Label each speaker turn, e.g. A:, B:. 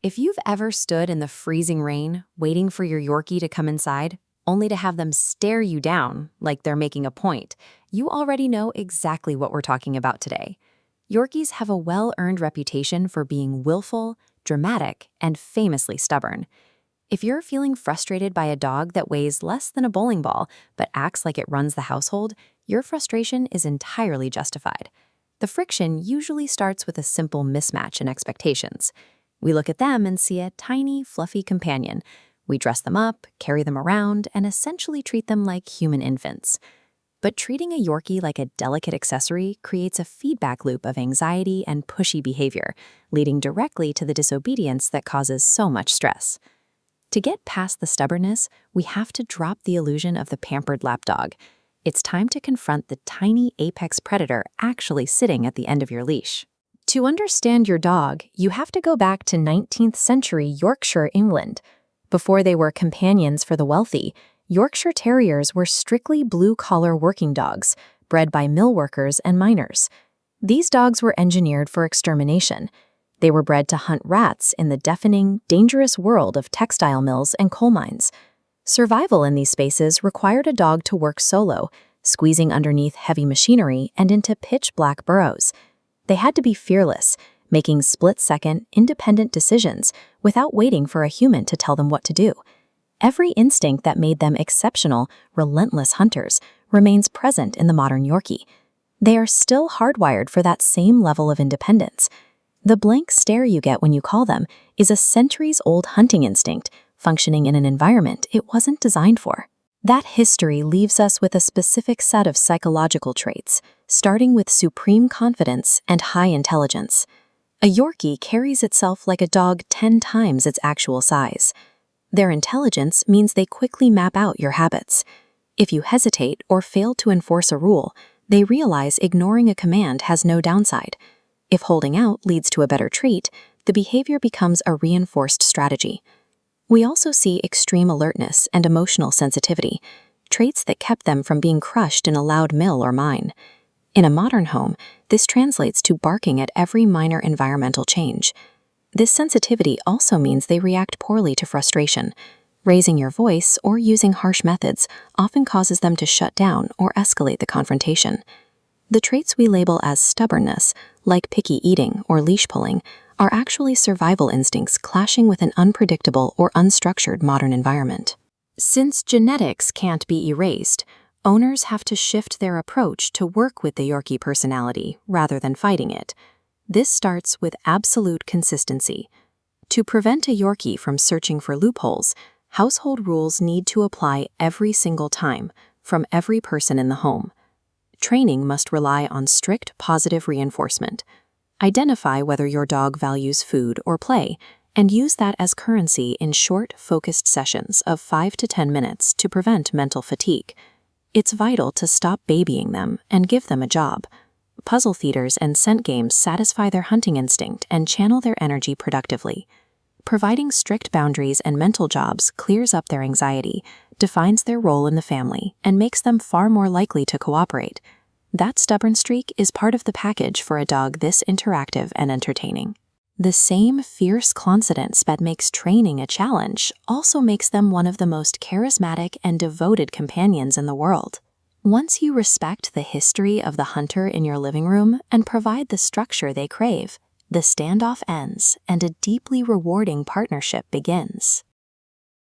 A: If you've ever stood in the freezing rain, waiting for your Yorkie to come inside, only to have them stare you down like they're making a point, you already know exactly what we're talking about today. Yorkies have a well-earned reputation for being willful, dramatic, and famously stubborn. If you're feeling frustrated by a dog that weighs less than a bowling ball but acts like it runs the household, your frustration is entirely justified. The friction usually starts with a simple mismatch in expectations. We look at them and see a tiny, fluffy companion. We dress them up, carry them around, and essentially treat them like human infants. But treating a Yorkie like a delicate accessory creates a feedback loop of anxiety and pushy behavior, leading directly to the disobedience that causes so much stress. To get past the stubbornness, we have to drop the illusion of the pampered lapdog. It's time to confront the tiny apex predator actually sitting at the end of your leash. To understand your dog, you have to go back to 19th century Yorkshire, England. Before they were companions for the wealthy, Yorkshire Terriers were strictly blue-collar working dogs, bred by mill workers and miners. These dogs were engineered for extermination. They were bred to hunt rats in the deafening, dangerous world of textile mills and coal mines. Survival in these spaces required a dog to work solo, squeezing underneath heavy machinery and into pitch-black burrows. They had to be fearless, making split-second, independent decisions without waiting for a human to tell them what to do. Every instinct that made them exceptional, relentless hunters remains present in the modern Yorkie. They are still hardwired for that same level of independence. The blank stare you get when you call them is a centuries-old hunting instinct functioning in an environment it wasn't designed for. That history leaves us with a specific set of psychological traits, starting with supreme confidence and high intelligence. A Yorkie carries itself like a dog 10 times its actual size. Their intelligence means they quickly map out your habits. If you hesitate or fail to enforce a rule, they realize ignoring a command has no downside. If holding out leads to a better treat, the behavior becomes a reinforced strategy. We also see extreme alertness and emotional sensitivity, traits that kept them from being crushed in a loud mill or mine. In a modern home, this translates to barking at every minor environmental change. This sensitivity also means they react poorly to frustration. Raising your voice or using harsh methods often causes them to shut down or escalate the confrontation. The traits we label as stubbornness, like picky eating or leash pulling, are actually survival instincts clashing with an unpredictable or unstructured modern environment. Since genetics can't be erased, owners have to shift their approach to work with the Yorkie personality rather than fighting it. This starts with absolute consistency. To prevent a Yorkie from searching for loopholes, household rules need to apply every single time, from every person in the home. Training must rely on strict positive reinforcement. Identify whether your dog values food or play, and use that as currency in short, focused sessions of 5 to 10 minutes to prevent mental fatigue. It's vital to stop babying them and give them a job. Puzzle theaters and scent games satisfy their hunting instinct and channel their energy productively. Providing strict boundaries and mental jobs clears up their anxiety, defines their role in the family, and makes them far more likely to cooperate. That stubborn streak is part of the package for a dog this interactive and entertaining. The same fierce confidence that makes training a challenge also makes them one of the most charismatic and devoted companions in the world. Once you respect the history of the hunter in your living room and provide the structure they crave, the standoff ends and a deeply rewarding partnership begins.